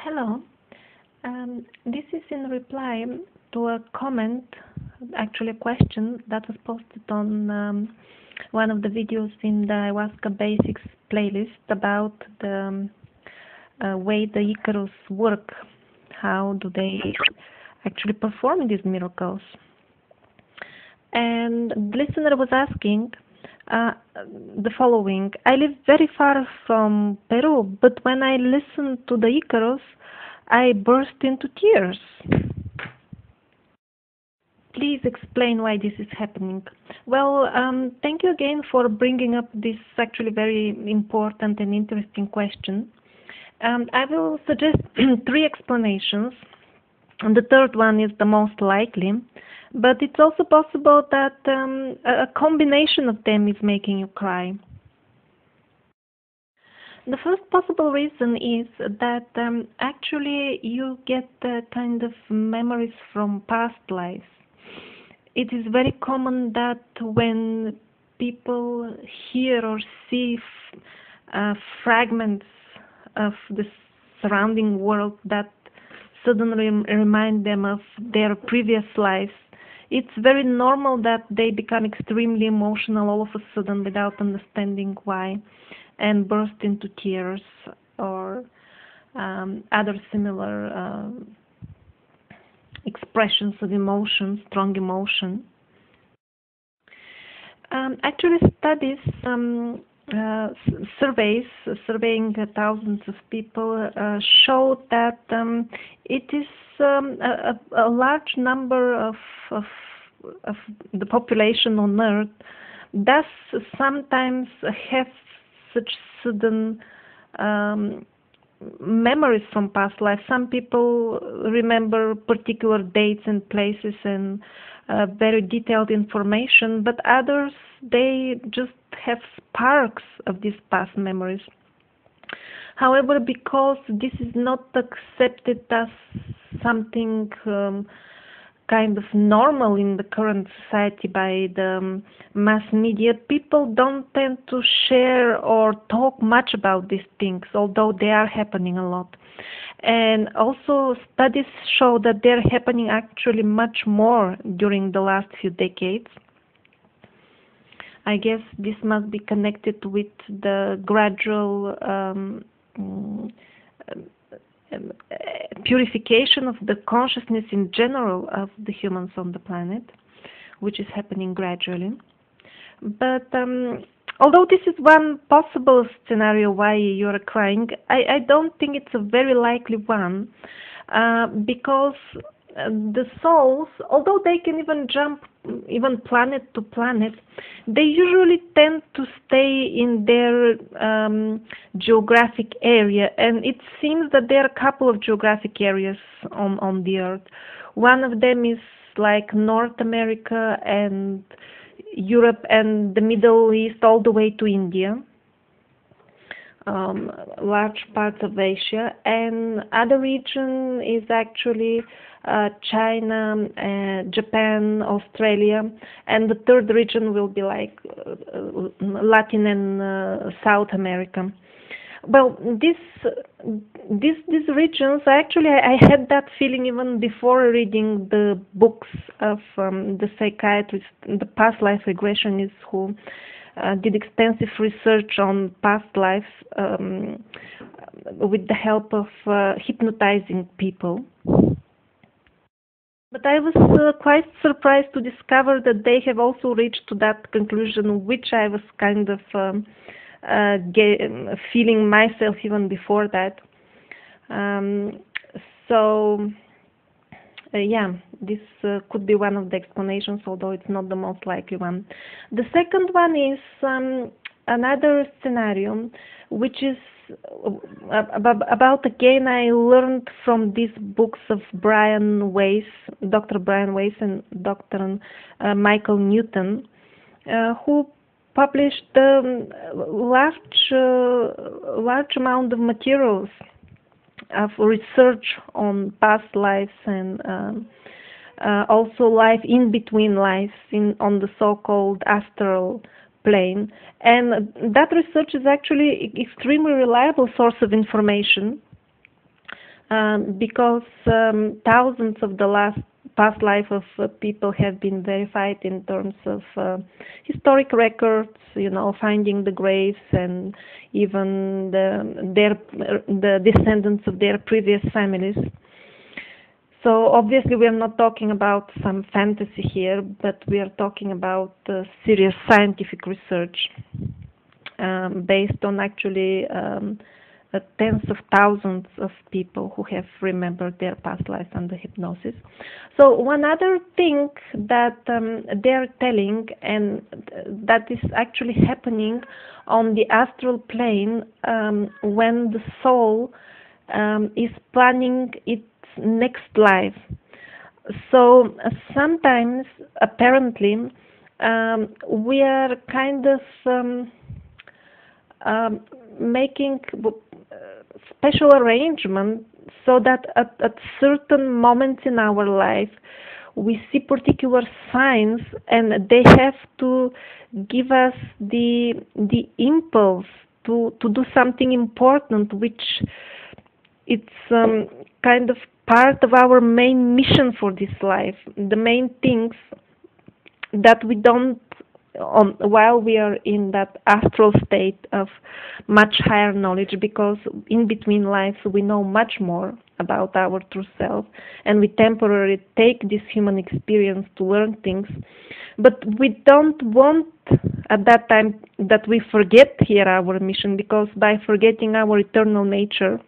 Hello. This is in reply to a comment, actually a question that was posted on one of the videos in the Ayahuasca Basics playlist about the way the icaros work. How do they actually perform these miracles? And the listener was asking the following: I live very far from Peru, but when I listen to the icaros, I burst into tears. Please explain why this is happening. Well, thank you again for bringing up this actually very important and interesting question. I will suggest three explanations, and the third one is the most likely, but it's also possible that a combination of them is making you cry. The first possible reason is that actually you get kind of memories from past lives. It is very common that when people hear or see fragments of the surrounding world that suddenly remind them of their previous lives, it's very normal that they become extremely emotional all of a sudden without understanding why, and burst into tears or other similar expressions of emotion, strong emotion. Actually, studies, surveying thousands of people, showed that it is a large number of the population on Earth does sometimes have such sudden memories from past life. Some people remember particular dates and places and very detailed information, but others, they just have sparks of these past memories. However, because this is not accepted as something kind of normal in the current society by the mass media, people don't tend to share or talk much about these things, although they are happening a lot. And also studies show that they're happening actually much more during the last few decades. I guess this must be connected with the gradual purification of the consciousness in general of the humans on the planet, which is happening gradually. But although this is one possible scenario why you're crying, I don't think it's a very likely one, because the souls, although they can even jump even planet to planet, they usually tend to stay in their geographic area, and it seems that there are a couple of geographic areas on the Earth. One of them is like North America and Europe and the Middle East all the way to India. Large parts of Asia, and other region is actually China, Japan, Australia, and the third region will be like Latin and South America. Well, these regions, actually, I had that feeling even before reading the books of the psychiatrist, the past life regressionists who did extensive research on past lives with the help of hypnotizing people. But I was quite surprised to discover that they have also reached to that conclusion, which I was kind of feeling myself even before that. Yeah, this could be one of the explanations, although it's not the most likely one. The second one is another scenario, which is about, again, I learned from these books of Brian Weiss, Dr. Brian Weiss and Dr. Michael Newton, who published a large amount of materials of research on past lives and also life in between lives on the so-called astral plane. And that research is actually extremely reliable source of information because thousands of the past life of people have been verified in terms of historic records, finding the graves and even the descendants of their previous families. So obviously we are not talking about some fantasy here, but we are talking about serious scientific research based on actually tens of thousands of people who have remembered their past lives under hypnosis. So one other thing that they're telling, and that is actually happening on the astral plane when the soul is planning its next life. So sometimes, apparently, we are kind of making special arrangement so that at certain moments in our life we see particular signs, and they have to give us the impulse to do something important, which it's kind of part of our main mission for this life. The main things that we don't while we are in that astral state of much higher knowledge, because in between lives we know much more about our true self, and we temporarily take this human experience to learn things, but we don't want at that time that we forget here our mission, because by forgetting our eternal nature,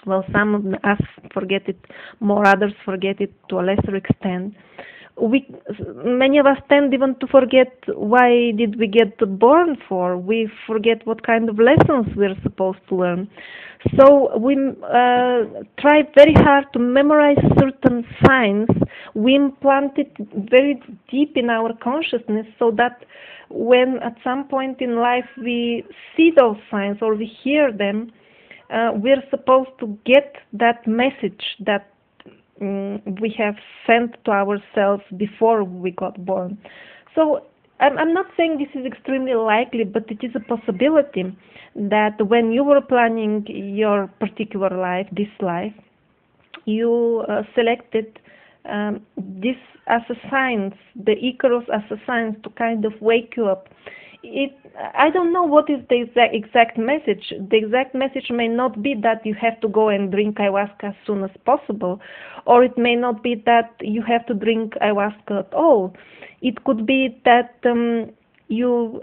well, some of us forget it more, others forget it to a lesser extent. Many of us tend even to forget why did we get born for. We forget what kind of lessons we're supposed to learn. So we try very hard to memorize certain signs. We implant it very deep in our consciousness, so that when at some point in life we see those signs or we hear them, we're supposed to get that message that we have sent to ourselves before we got born. So I'm not saying this is extremely likely, but it is a possibility that when you were planning your particular life, this life, you selected this as a science, the icaros as a science, to kind of wake you up. I don't know what is the exact message. The exact message may not be that you have to go and drink ayahuasca as soon as possible, or it may not be that you have to drink ayahuasca at all. It could be that you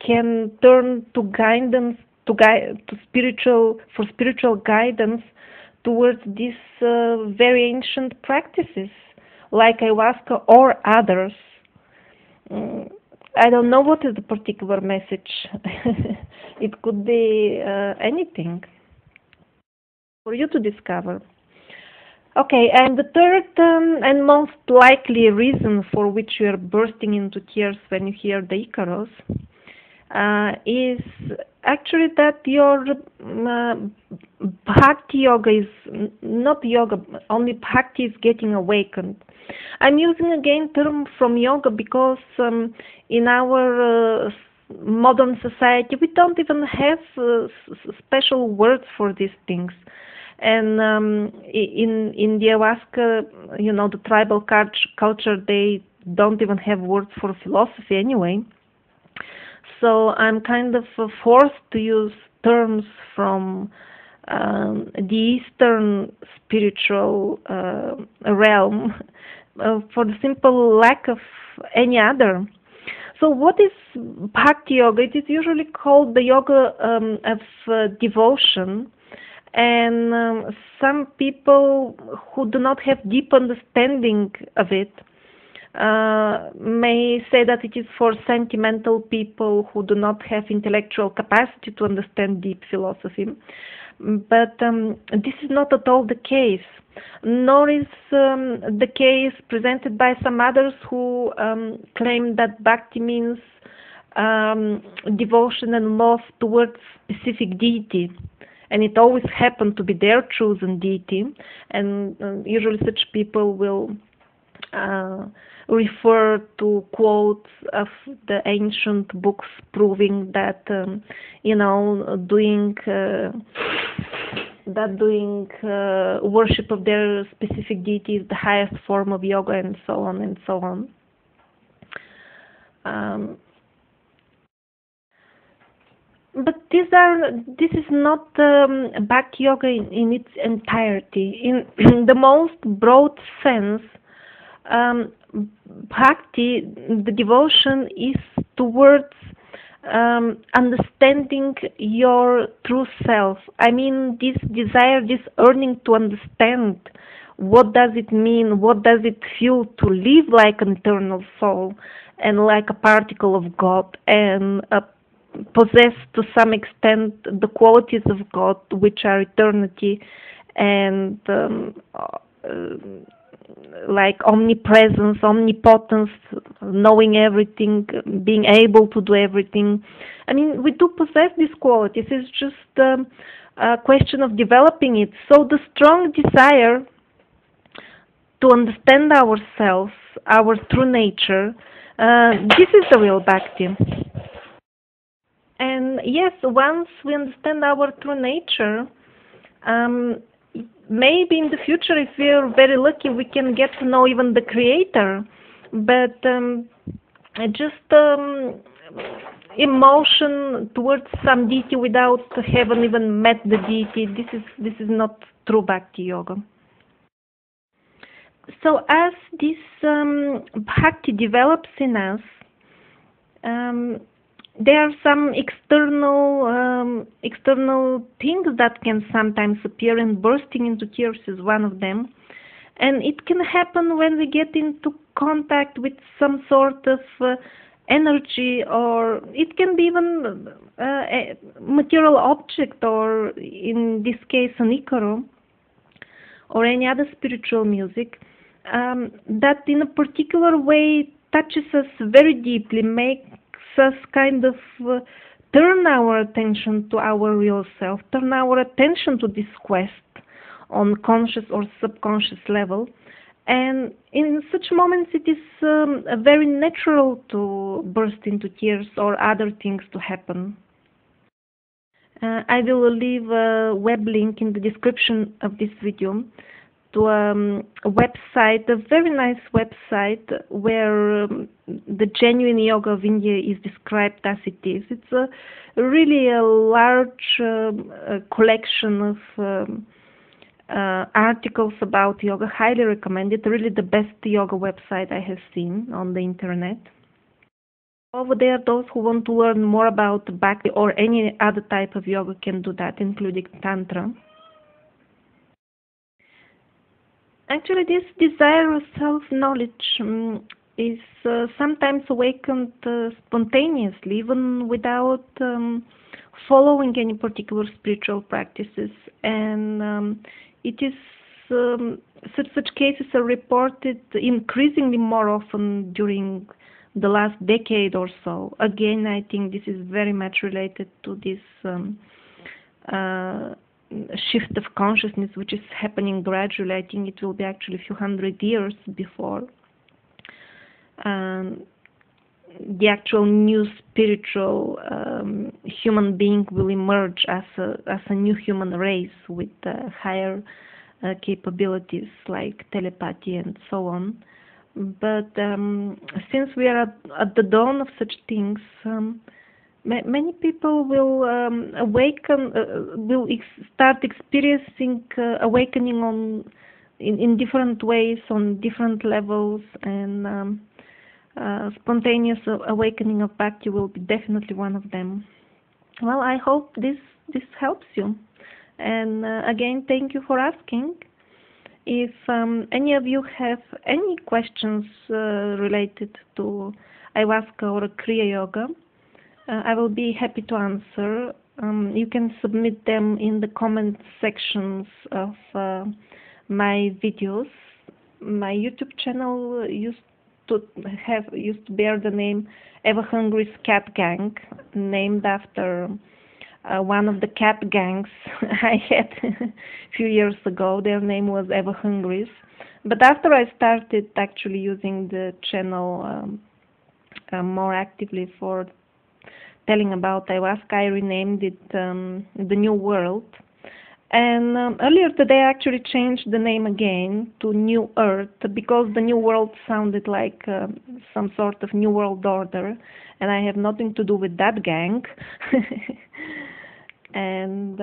can turn to guidance, for spiritual guidance towards these very ancient practices, like ayahuasca or others. I don't know what is the particular message. It could be anything for you to discover. Okay, and the third and most likely reason for which you are bursting into tears when you hear the icaros is actually that your Bhakti-yoga is not yoga, only Bhakti is getting awakened. I'm using again term from yoga because in our modern society we don't even have special words for these things. And in the Ayahuasca, the tribal culture, they don't even have words for philosophy anyway. So I'm kind of forced to use terms from the Eastern spiritual realm for the simple lack of any other. So what is Bhakti-yoga? It is usually called the yoga of devotion. And some people who do not have deep understanding of it may say that it is for sentimental people who do not have intellectual capacity to understand deep philosophy. But this is not at all the case, nor is the case presented by some others who claim that Bhakti means devotion and love towards specific deity. And it always happened to be their chosen deity, and usually such people will refer to quotes of the ancient books proving that, doing that doing worship of their specific deity is the highest form of yoga, and so on and so on. But this is not Bhakti-yoga in its entirety. In the most broad sense, Bhakti, the devotion, is towards understanding your true self. I mean, this desire, this yearning to understand what does it mean, what does it feel to live like an eternal soul and like a particle of God, and possess to some extent the qualities of God, which are eternity and like omnipresence, omnipotence, knowing everything, being able to do everything. I mean, we do possess these qualities. It's just a question of developing it. So the strong desire to understand ourselves, our true nature, this is the real Bhakti. And yes, once we understand our true nature, maybe in the future, if we're very lucky, we can get to know even the Creator. But just emotion towards some deity without having even met the deity, this is not true Bhakti yoga. So as this Bhakti develops in us, there are some external things that can sometimes appear, and bursting into tears is one of them. And it can happen when we get into contact with some sort of energy, or it can be even a material object, or in this case an icaro, or any other spiritual music, that in a particular way touches us very deeply, makes us kind of turn our attention to our real self, turn our attention to this quest on conscious or subconscious level. And in such moments it is very natural to burst into tears or other things to happen. I will leave a web link in the description of this video to a website, a very nice website, where the genuine yoga of India is described as it is. It's really a large collection of articles about yoga. Highly recommend it. Really the best yoga website I have seen on the internet. Over there, those who want to learn more about Bhakti or any other type of yoga can do that, including Tantra. Actually, this desire of self-knowledge is sometimes awakened spontaneously, even without following any particular spiritual practices. And it is such cases are reported increasingly more often during the last decade or so. Again, I think this is very much related to this shift of consciousness, which is happening gradually. I think it will be actually a few hundred years before the actual new spiritual human being will emerge as a new human race with higher capabilities like telepathy and so on. But since we are at the dawn of such things, many people will awaken, will start experiencing awakening in different ways, on different levels, and spontaneous awakening of Bhakti will be definitely one of them. Well, I hope this helps you. And again, thank you for asking. If any of you have any questions related to Ayahuasca or Kriya Yoga, I will be happy to answer. You can submit them in the comment sections of my videos. My YouTube channel used to bear the name Eva Hungry's Cat Gang, named after one of the cat gangs I had a few years ago. Their name was Eva Hungry's. But after I started actually using the channel more actively for telling about Ayahuasca, I renamed it The New World. And earlier today I actually changed the name again to New Earth because the New World sounded like some sort of New World Order, and I have nothing to do with that gang. And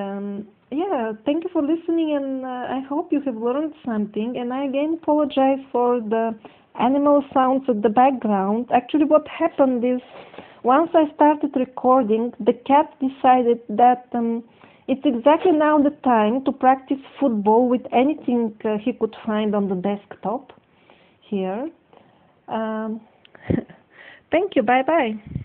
yeah, thank you for listening, and I hope you have learned something. And I again apologize for the animal sounds at the background. Actually, what happened is once I started recording, the cat decided that it's exactly now the time to practice football with anything he could find on the desktop here. Um, thank you. Bye bye.